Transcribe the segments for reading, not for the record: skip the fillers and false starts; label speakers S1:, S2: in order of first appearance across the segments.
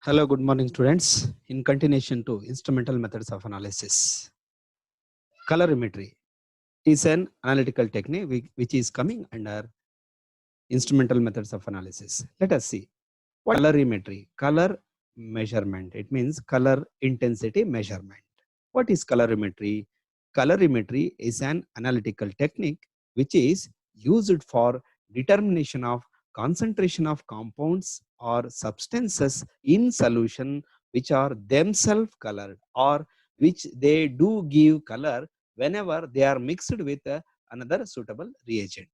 S1: Hello, good morning, students. In continuation to instrumental methods of analysis, colorimetry is an analytical technique which is coming under instrumental methods of analysis. Let us see what colorimetry, color measurement. It means color intensity measurement. What is colorimetry? Colorimetry is an analytical technique which is used for determination of concentration of compounds or substances in solution which are themselves colored or which they do give color whenever they are mixed with another suitable reagent.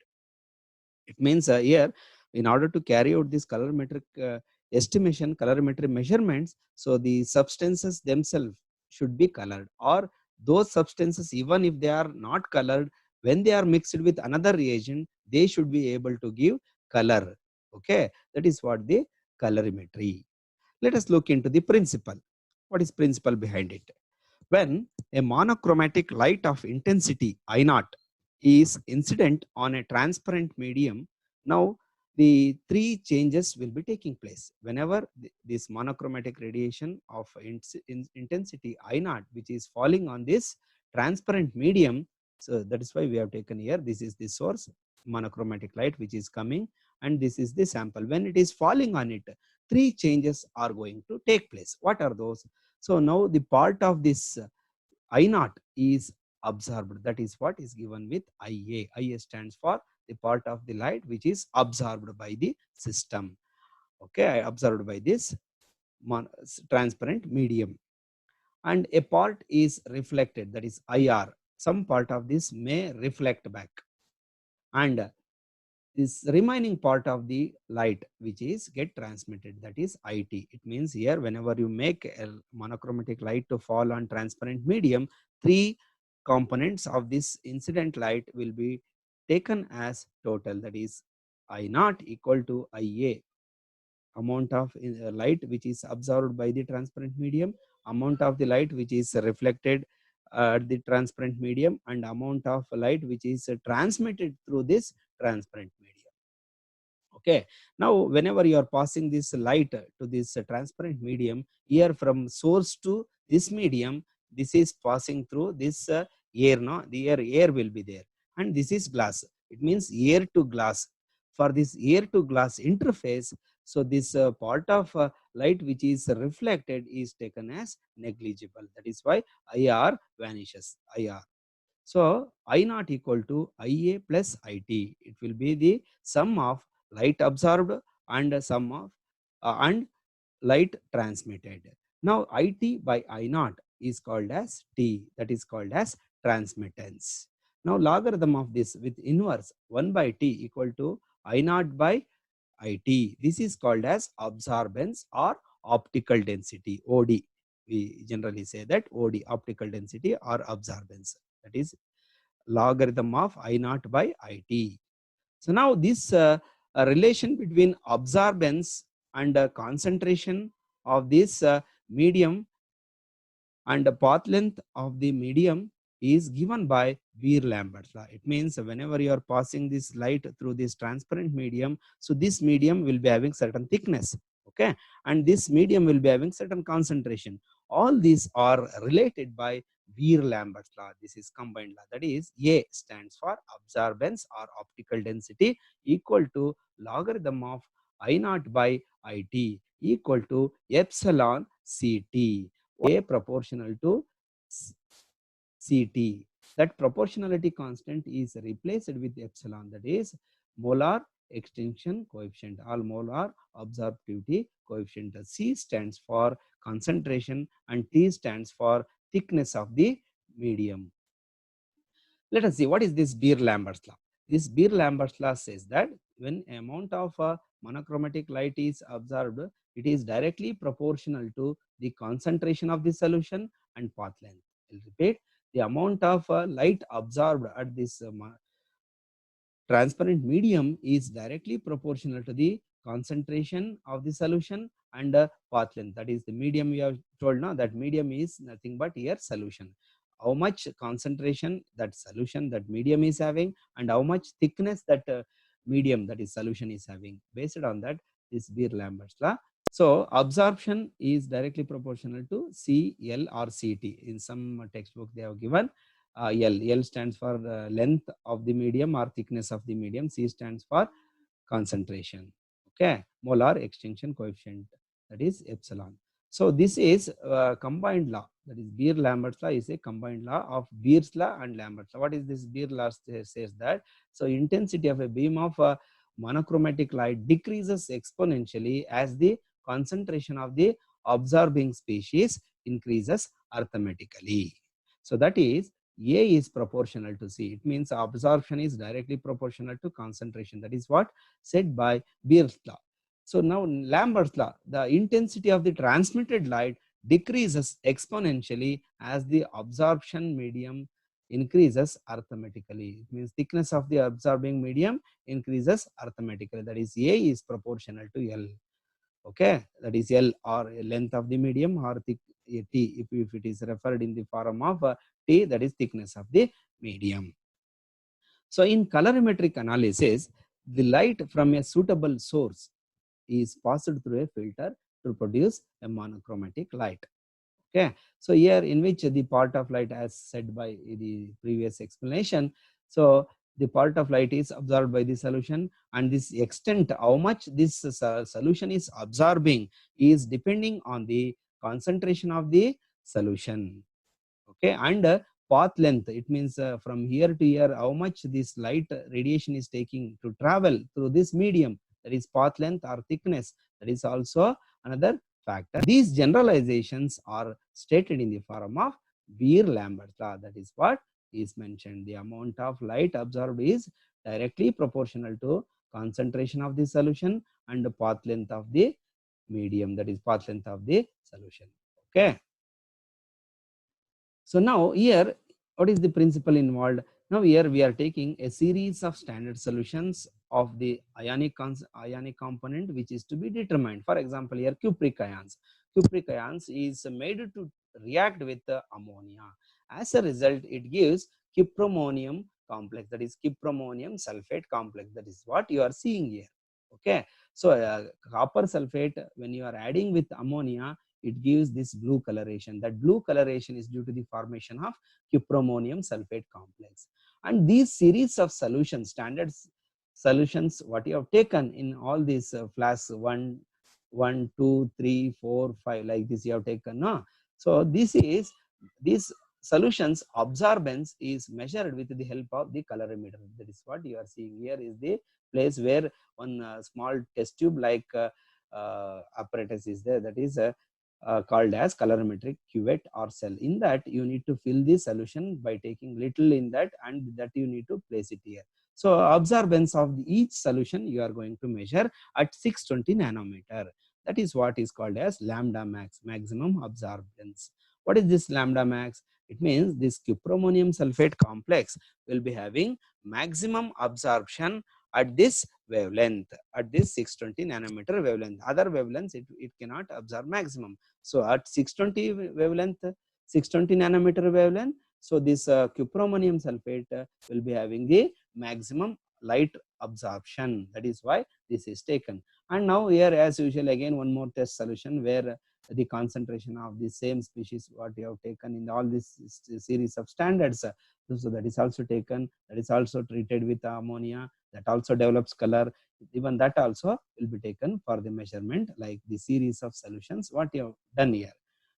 S1: It means here, in order to carry out this colorimetric estimation, colorimetry measurements, so the substances themselves should be colored, or those substances, even if they are not colored, when they are mixed with another reagent, they should be able to give color. Okay, that is what the colorimetry. Let us look into the principle. What is principle behind it? When a monochromatic light of intensity I naught is incident on a transparent medium, now the three changes will be taking place. Whenever this monochromatic radiation of intensity I naught, which is falling on this transparent medium, so that is why we have taken here, this is the source monochromatic light which is coming, and this is the sample. When it is falling on it, three changes are going to take place. What are those? So now the part of this I naught is absorbed. That is what is given with IA. IA stands for the part of the light which is absorbed by the system. Okay, absorbed by this transparent medium. And a part is reflected, that is IR. Some part of this may reflect back. And this remaining part of the light which is get transmitted, that is IT. It means here, whenever you make a monochromatic light to fall on transparent medium, three components of this incident light will be taken as total, that is I naught equal to IA, amount of light which is absorbed by the transparent medium, amount of the light which is reflected at the transparent medium, and amount of light which is transmitted through this transparent medium. Okay, now whenever you are passing this light to this transparent medium, here from source to this medium, this is passing through this air. No, the air will be there, and this is glass. It means air to glass. For this air to glass interface, so this part of light which is reflected is taken as negligible. That is why IR vanishes. IR. So I naught equal to IA plus IT. It will be the sum of light absorbed and sum of and light transmitted. Now IT by I naught is called as T. That is called as transmittance. Now logarithm of this with inverse 1 by T equal to I naught by IT. This is called as absorbance or optical density, OD. We generally say that OD, optical density or absorbance. That is logarithm of I naught by IT. So now this relation between absorbance and concentration of this medium and the path length of the medium is given by Beer-Lambert's law. It means whenever you are passing this light through this transparent medium, so this medium will be having certain thickness, okay, and this medium will be having certain concentration. All these are related by Beer-Lambert's law. This is combined law. That is, A stands for absorbance or optical density equal to logarithm of I naught by IT equal to epsilon CT. A proportional to CT. That proportionality constant is replaced with epsilon, that is molar extinction coefficient or molar absorptivity coefficient. C stands for concentration and T stands for thickness of the medium. Let us see what is this Beer-Lambert's law. This Beer-Lambert's law says that when amount of monochromatic light is absorbed, it is directly proportional to the concentration of the solution and path length. I will repeat, the amount of light absorbed at this transparent medium is directly proportional to the concentration of the solution and path length. That is the medium we have told now, that medium is nothing but here solution. How much concentration that solution, that medium is having, and how much thickness that medium, that is solution, is having. Based on that, this Beer-Lambert's law So absorption is directly proportional to CL or CT. In some textbook they have given L. L stands for length of the medium or thickness of the medium. C stands for concentration. Okay, molar extinction coefficient, that is epsilon. So this is combined law, that is Beer-Lambert's law is a combined law of Beer's law and Lambert's law. What is this? Beer law says that so intensity of a beam of monochromatic light decreases exponentially as the concentration of the absorbing species increases arithmetically. So that is A is proportional to C. It means absorption is directly proportional to concentration. That is what said by Beer's law. So now Lambert's law, the intensity of the transmitted light decreases exponentially as the absorption medium increases arithmetically. It means thickness of the absorbing medium increases arithmetically. That is A is proportional to L. Okay, that is L or length of the medium, or thick T if it is referred in the form of T, that is thickness of the medium. So in colorimetric analysis, the light from a suitable source is passed through a filter to produce a monochromatic light. Okay, so here in which the part of light, as said by the previous explanation, so the part of light is absorbed by the solution, and this extent how much this solution is absorbing is depending on the concentration of the solution. Okay, and path length, it means from here to here how much this light radiation is taking to travel through this medium, that is path length or thickness, that is also another factor. These generalizations are stated in the form of Beer-Lambert's law. That is what is mentioned. The amount of light absorbed is directly proportional to concentration of the solution and the path length of the medium, that is path length of the solution. Okay. So now here, what is the principle involved? Now here we are taking a series of standard solutions of the ionic component which is to be determined. For example, here cupric ions. Cupric ions is made to react with ammonia. As a result, it gives cupromonium complex, that is cupromonium sulfate complex. That is what you are seeing here. Okay. So copper sulfate, when you are adding with ammonia, it gives this blue coloration. That blue coloration is due to the formation of cupromonium sulfate complex. And these series of solutions, standard solutions, what you have taken in all these flasks 1, 2, 3, 4, 5, like this you have taken. No? So this is these solutions absorbance is measured with the help of the colorimeter. That is what you are seeing here is the place where one small test tube like apparatus is there, that is called as colorimetric cuvette or cell. In that you need to fill the solution by taking little in that, and that you need to place it here. So absorbance of each solution you are going to measure at 620 nanometer. That is what is called as lambda max, maximum absorbance. What is this lambda max? It means this cupromonium sulfate complex will be having maximum absorption at this wavelength, at this 620 nanometer wavelength. Other wavelengths it cannot absorb maximum. So at 620 wavelength, 620 nanometer wavelength, so this cupromonium sulfate will be having the maximum light absorption. That is why this is taken. And now here, as usual, again one more test solution where the concentration of the same species what you have taken in all this series of standards. So that is also taken, that is also treated with ammonia, that also develops color. Even that also will be taken for the measurement, like the series of solutions what you have done here.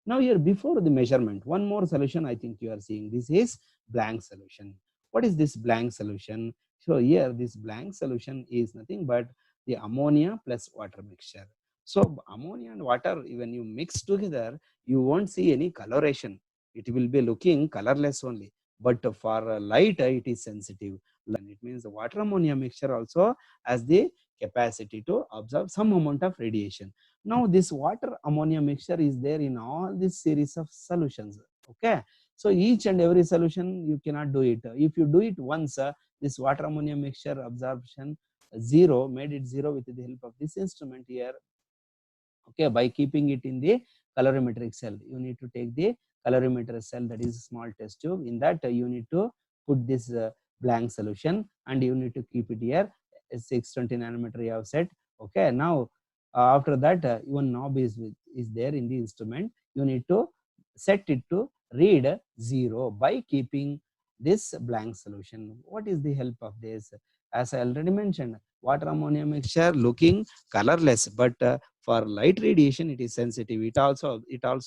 S1: Now here, before the measurement, one more solution I think you are seeing. This is blank solution. What is this blank solution? So here this blank solution is nothing but the ammonia plus water mixture. So ammonia and water, when you mix together, you won't see any coloration. It will be looking colorless only. But for light, it is sensitive. And it means the water ammonia mixture also has the capacity to absorb some amount of radiation. Now this water ammonia mixture is there in all this series of solutions. Okay. So each and every solution you cannot do it. If you do it once, this water ammonia mixture absorption zero, made it zero with the help of this instrument here. Okay, by keeping it in the colorimetric cell, you need to take the colorimeter cell, that is a small test tube. In that you need to put this blank solution, and you need to keep it here 620 nanometer you have set. Okay, now After that, one knob is there in the instrument. You need to set it to read 0 by keeping this blank solution. What is the help of this? As I already mentioned, water ammonia mixture looking colorless, but for light radiation it is sensitive. It also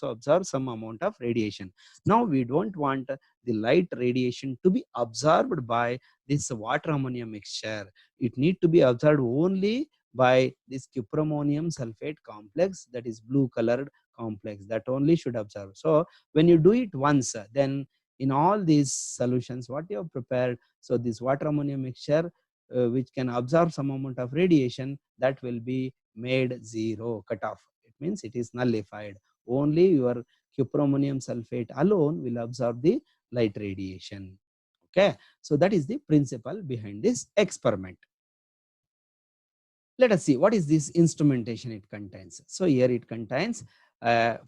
S1: absorbs some amount of radiation. Now we don't want the light radiation to be absorbed by this water ammonia mixture. It need to be absorbed only by this cuprammonium sulfate complex, that is blue colored complex, that only should absorb. So when you do it once, then in all these solutions what you have prepared, so this water ammonia mixture which can absorb some amount of radiation, that will be made 0, cut off. It means it is nullified. Only your cuprammonium sulfate alone will absorb the light radiation. Okay, so that is the principle behind this experiment. Let us see what is this instrumentation it contains. So here it contains a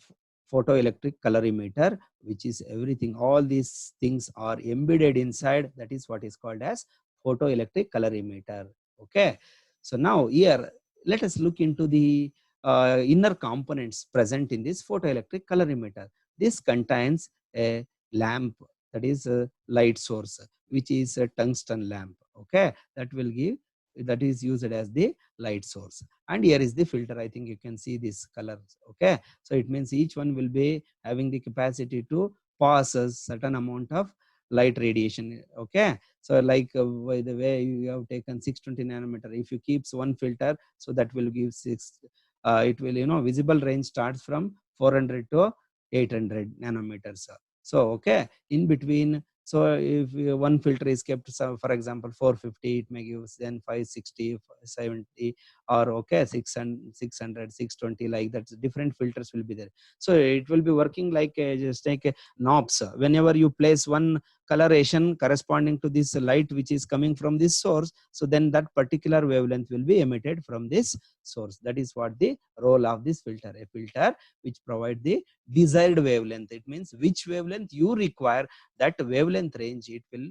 S1: photoelectric colorimeter, which is everything. All these things are embedded inside. That is what is called as photoelectric colorimeter. Okay. So now here, let us look into the inner components present in this photoelectric colorimeter. This contains a lamp, that is a light source, which is a tungsten lamp. Okay. That is used as the light source. And here is the filter. I think you can see this colors. Okay, so it means each one will be having the capacity to pass a certain amount of light radiation. Okay, so like by the way you have taken 620 nanometer, if you keeps one filter, so that will give 6, it will, visible range starts from 400 to 800 nanometers. So okay, in between, so if one filter is kept, so for example 450, it may give then 560, 70, or okay 600, 620, like that. Different filters will be there. So it will be working like just like knobs. Whenever you place one coloration corresponding to this light which is coming from this source, so then that particular wavelength will be emitted from this source. That is what the role of this filter. A filter which provide the desired wavelength. It means which wavelength you require, that wavelength range it will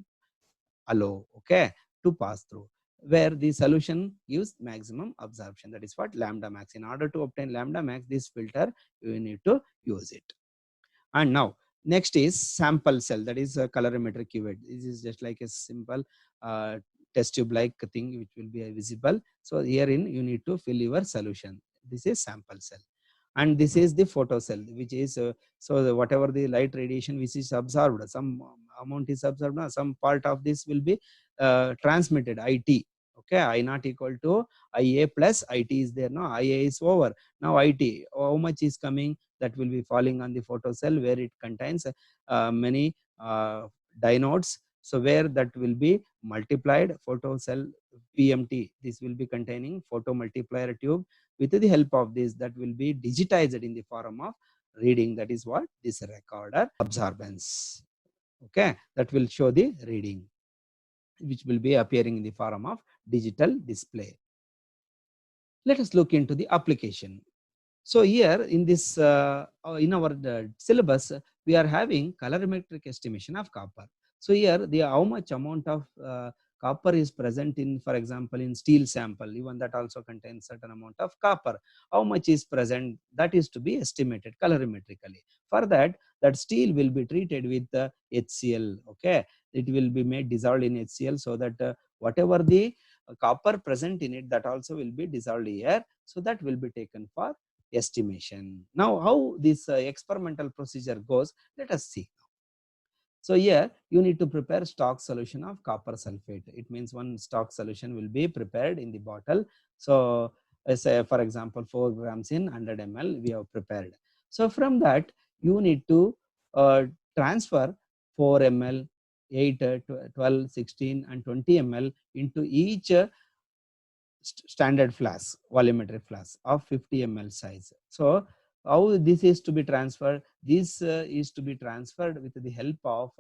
S1: allow, okay, to pass through, where the solution gives maximum absorption. That is what lambda max. In order to obtain lambda max, this filter you need to use it. And now next is sample cell, that is a colorimeter cuvette. This is just like a simple test tube like thing which will be visible. So herein you need to fill your solution. This is sample cell. And this is the photo cell, which is whatever the light radiation which is absorbed, some amount is absorbed, some part of this will be transmitted, IT. Okay, I naught equal to IA plus IT is there. No, IA is over. Now IT, how much is coming? That will be falling on the photo cell, where it contains many diodes. So where that will be multiplied, photo cell PMT, this will be containing photo multiplier tube. With the help of this, that will be digitized in the form of reading. That is what this recorder absorbance. Okay, that will show the reading, which will be appearing in the form of digital display. Let us look into the application. So here in this in our syllabus, we are having colorimetric estimation of copper. So here the how much amount of copper is present in, for example, in steel sample, even that also contains certain amount of copper. How much is present, that is to be estimated colorimetrically. For that, that steel will be treated with HCl. Okay, it will be made dissolved in HCl, so that whatever the copper present in it, that also will be dissolved here. So that will be taken for estimation. Now how this experimental procedure goes, let us see. So here you need to prepare stock solution of copper sulfate. It means one stock solution will be prepared in the bottle. So say for example 4 grams in 100 ml we have prepared. So from that you need to transfer 4 ml, 8, 12, 16 and 20 ml into each standard flask, volumetric flask of 50 ml size. So how this is to be transferred? This is to be transferred with the help of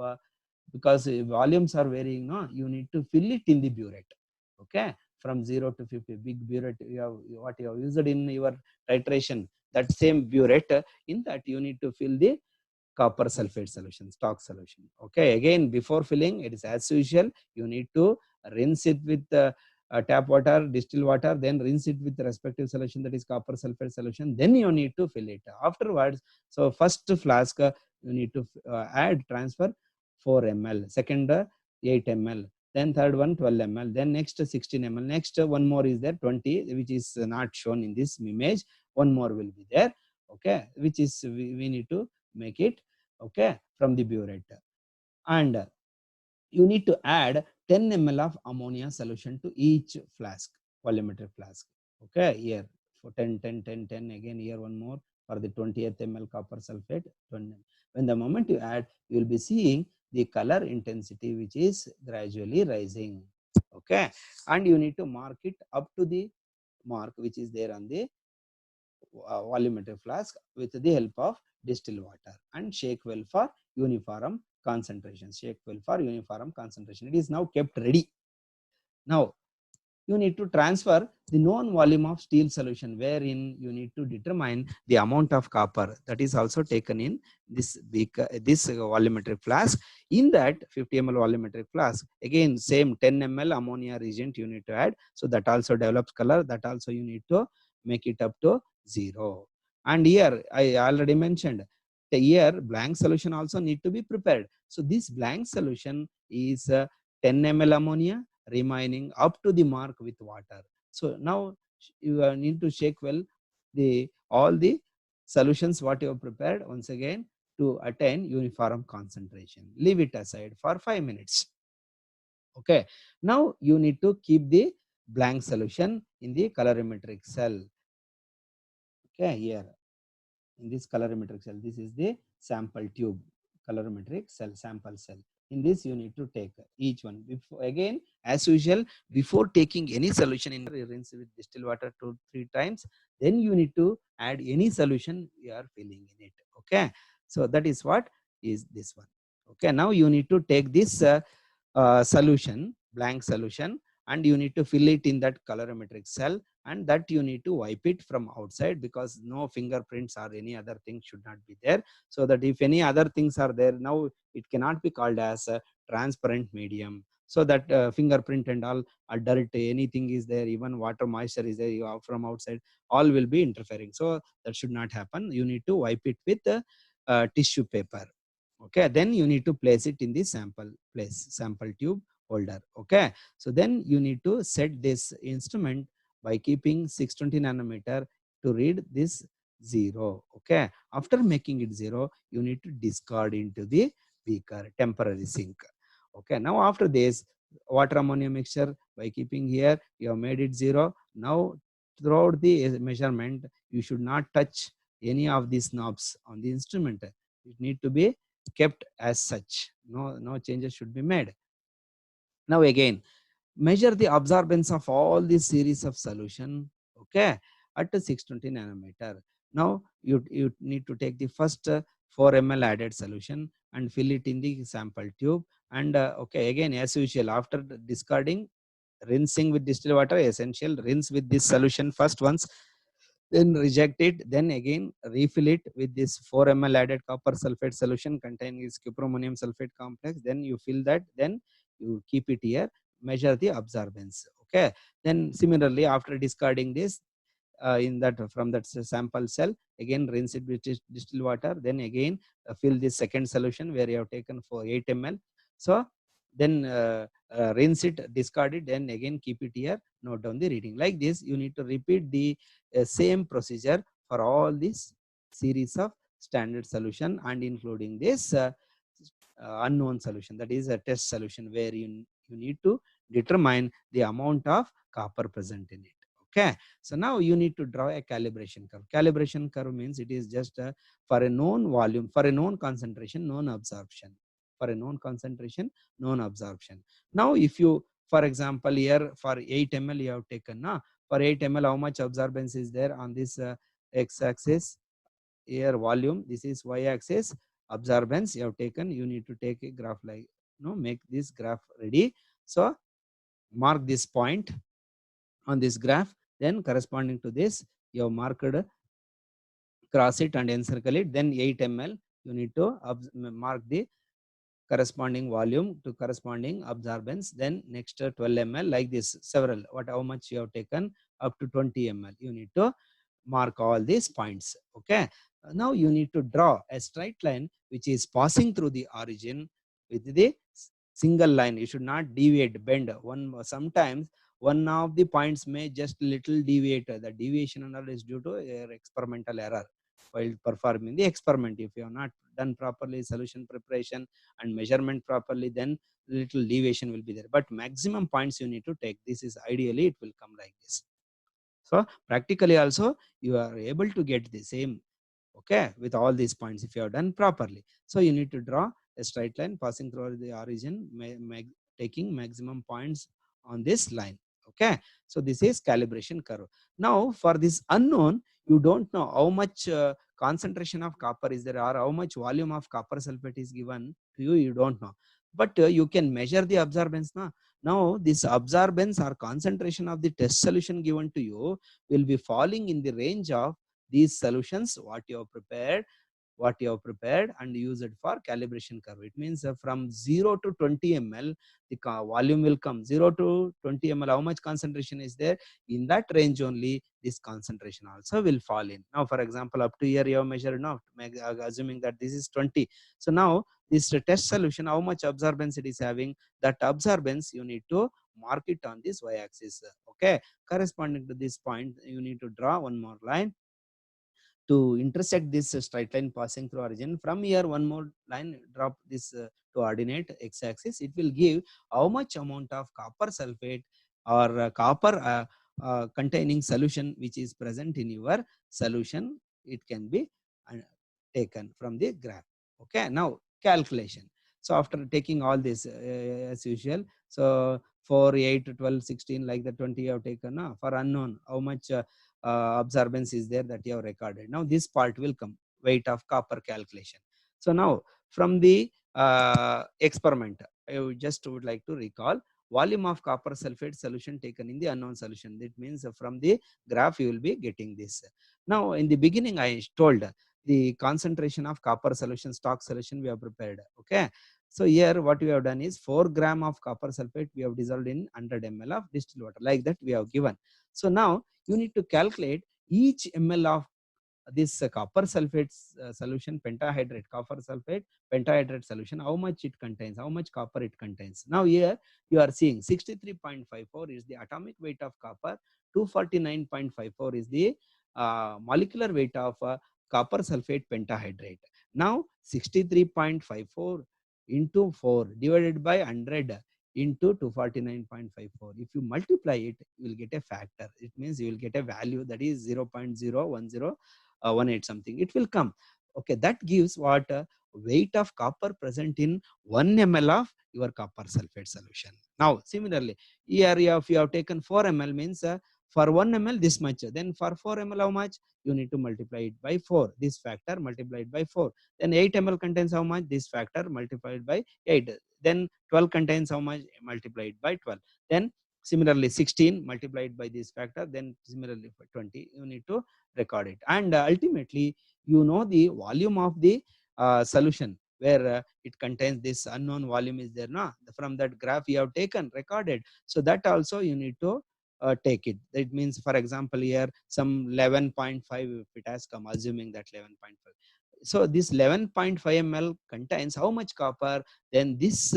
S1: because volumes are varying, no, you need to fill it in the burette. Okay, from 0 to 50, big burette you have, what you have used in your titration, that same burette, in that you need to fill the copper sulfate solution, stock solution. Okay, again before filling, it is as usual, you need to rinse it with tap water, distilled water, then rinse it with the respective solution, that is copper sulfate solution. Then you need to fill it. Afterwards, so first flask you need to add transfer 4 ml, second 8 ml, then third one 12 ml, then next 16 ml, next one more is there 20, which is not shown in this image. One more will be there, okay, which is we need to make it, okay, from the burette. And you need to add 10 ml of ammonia solution to each flask, volumetric flask. Okay, here for 10, 10, 10, 10, again here one more for the 20th ml copper sulfate. When the moment you add, you will be seeing the color intensity which is gradually rising. Okay, and you need to mark it up to the mark which is there on the volumetric flask with the help of distilled water, and shake well for uniform concentration. Shake well for uniform concentration. It is now kept ready. Now you need to transfer the known volume of steel solution, wherein you need to determine the amount of copper that is also taken in this volumetric flask. In that 50 ml volumetric flask, again same 10 ml ammonia reagent you need to add. So that also develops color. That also you need to make it up to 0. And here I already mentioned, here blank solution also need to be prepared. So this blank solution is 10 ml ammonia remaining up to the mark with water. So now you need to shake well all the solutions what you have prepared once again to attain uniform concentration. Leave it aside for 5 minutes. Okay, now you need to keep the blank solution in the colorimetric cell. Okay, here in this colorimetric cell, this is the sample tube, colorimetric cell, sample cell. In this you need to take each one. Before, again as usual, before taking any solution, in rinse with distilled water 2-3 times, then you need to add any solution you are filling in it. Okay, so that is what is this one. Okay, now you need to take this solution, blank solution, and you need to fill it in that colorimetric cell, and that you need to wipe it from outside, because no fingerprints or any other thing should not be there. So that if any other things are there, now it cannot be called as a transparent medium. So that fingerprint and all, dirt, anything is there, even water moisture is there from outside, all will be interfering. So that should not happen. You need to wipe it with tissue paper. Okay, then you need to place it in the sample tube holder. Okay, so then you need to set this instrument by keeping 620 nanometer to read this 0. Okay, after making it 0, you need to discard into the beaker, temporary sink. Okay, now after this water ammonia mixture, by keeping here, you have made it 0. Now throughout the measurement, you should not touch any of these knobs on the instrument. It need to be kept as such. No changes should be made. Now again, measure the absorbance of all these series of solution, okay, at 620 nanometer. Now you need to take the first 4 ml added solution and fill it in the sample tube. And okay, again as usual, after discarding, rinsing with distilled water, essential, rinse with this solution first once, then reject it, then again refill it with this 4 ml added copper sulfate solution containing this cuproammonium sulfate complex. Then you fill that, then you keep it here, measure the absorbance. Okay, then similarly after discarding this, in that from that sample cell, again rinse it with distilled water, then again fill this second solution where you have taken for 8 ml. So then rinse it, discard it, then again keep it here, note down the reading. Like this you need to repeat the same procedure for all these series of standard solution, and including this unknown solution, that is a test solution, where you need to determine the amount of copper present in it. Okay, so now you need to draw a calibration curve. Calibration curve means it is just for a known volume, for a known concentration, known absorption. For a known concentration, known absorption. Now if you, for example, here for 8 ml you have taken, for 8 ml how much absorbance is there on this x-axis, here volume, this is y-axis, absorbance you have taken. You need to take a graph like, make this graph ready. So mark this point on this graph, then corresponding to this you have marked, cross it and encircle it, then 8 ml you need to mark the corresponding volume to corresponding absorbance, then next 12 ml, like this, several, how much you have taken up to 20 ml. You need to mark all these points. Okay. Now you need to draw a straight line which is passing through the origin with the single line. You should not deviate, bend. Sometimes one of the points may just little deviate. The deviation and all is due to experimental error while performing the experiment. If you have not done properly solution preparation and measurement properly, then little deviation will be there. But maximum points you need to take. This is ideally it will come like this. So practically also you are able to get the same, okay, with all these points if you have done properly. So you need to draw a straight line passing through the origin, taking maximum points on this line. Okay. So this is calibration curve. Now for this unknown, you don't know how much concentration of copper is there or how much volume of copper sulfate is given to you. You don't know, but you can measure the absorbance. Now this absorbance or concentration of the test solution given to you will be falling in the range of these solutions what you have prepared and use it for calibration curve. It means from 0 to 20 ml the volume will come. 0 to 20 ml, how much concentration is there? In that range only this concentration also will fall in. Now for example, up to here you have measured now, assuming that this is 20. So now this test solution, how much absorbance it is having, that absorbance you need to mark it on this y-axis. Okay. Corresponding to this point, you need to draw one more line to intersect this straight line passing through origin. From here one more line, drop this coordinate x-axis. It will give how much amount of copper sulfate or copper containing solution which is present in your solution. It can be taken from the graph. Okay. Now calculation. So after taking all this as usual, so 4, 8, 12, 16, like the 20 you have taken. For unknown, how much absorbance is there that you have recorded. Now this part will come, weight of copper calculation. So now from the experiment, I just would like to recall volume of copper sulfate solution taken in the unknown solution. That means from the graph you will be getting this. Now in the beginning I told the concentration of copper solution, stock solution we have prepared. Okay. So here what we have done is 4 gram of copper sulfate we have dissolved in 100 ml of distilled water, like that we have given. So now you need to calculate each ml of this copper sulfate solution, pentahydrate copper sulfate pentahydrate solution, how much it contains, how much copper it contains. Now here you are seeing 63.54 is the atomic weight of copper, 249.54 is the molecular weight of copper sulfate pentahydrate. Now 63.54 into 4 divided by 100 into 249.54. If you multiply it, you will get a factor. It means you will get a value that is 0.01018 something. It will come. Okay, that gives what weight of copper present in 1 ml of your copper sulfate solution. Now similarly, here if you have taken 4 ml means for 1 ml this much. Then for 4 ml how much? You need to multiply it by 4. This factor multiplied by 4. Then 8 ml contains how much? This factor multiplied by 8. Then 12 contains how much? Multiplied by 12. Then similarly 16 multiplied by this factor. Then similarly for 20 you need to record it. And ultimately you know the volume of the solution where it contains this unknown volume is there. From that graph you have taken, recorded. So that also you need to take it. That means for example here some 11.5 if it has come, assuming that 11.5. So this 11.5 ml contains how much copper? Then this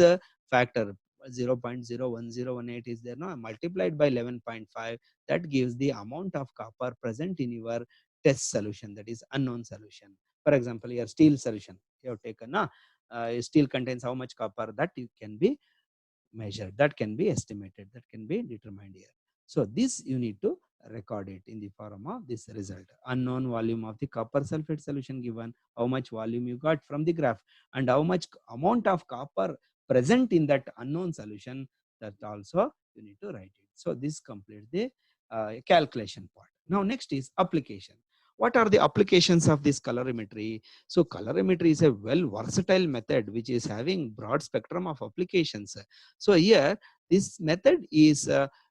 S1: factor 0.01018 is there, multiplied by 11.5, that gives the amount of copper present in your test solution, that is unknown solution. For example here steel solution you have taken, steel contains how much copper, that you can be measured, that can be estimated, that can be determined here. So this you need to record it in the form of this result. Unknown volume of the copper sulfate solution given, how much volume you got from the graph, and how much amount of copper present in that unknown solution, that also you need to write it. So this completes the calculation part. Now next is application. What are the applications of this colorimetry? So colorimetry is a well versatile method which is having broad spectrum of applications. So here this method is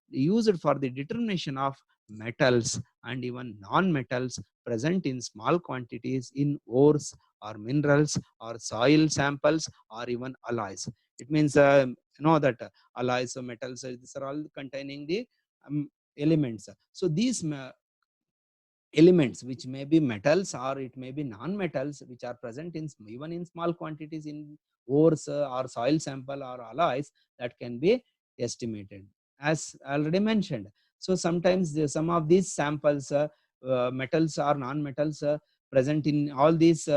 S1: used for the determination of metals and even non-metals present in small quantities in ores or minerals or soil samples or even alloys. It means that alloys, metals, these are all containing the elements. So these elements, which may be metals or it may be non-metals, which are present in even in small quantities in ores or soil sample or alloys, that can be estimated as already mentioned. So sometimes some of these samples, metals or non-metals present in all these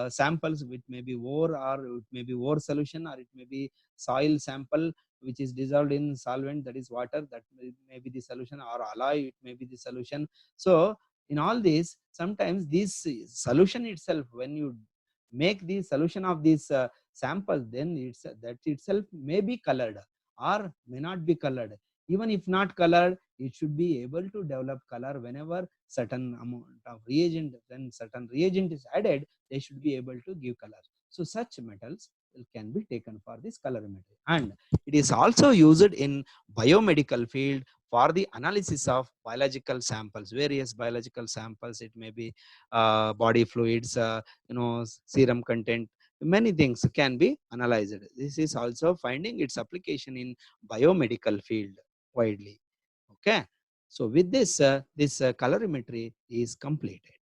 S1: samples, which may be ore or it may be ore solution or it may be soil sample which is dissolved in solvent, that is water, that may be the solution, or alloy, it may be the solution. So in all these, sometimes this solution itself, when you make the solution of this sample, then that itself may be colored or may not be colored. Even if not colored, it should be able to develop color whenever certain amount of reagent, when certain reagent is added, they should be able to give color. So such metals can be taken for this colorimetry, and it is also used in biomedical field for the analysis of biological samples, various biological samples. It may be body fluids, serum content, many things can be analyzed. This is also finding its application in biomedical field widely. Okay, so with this, this colorimetry is completed.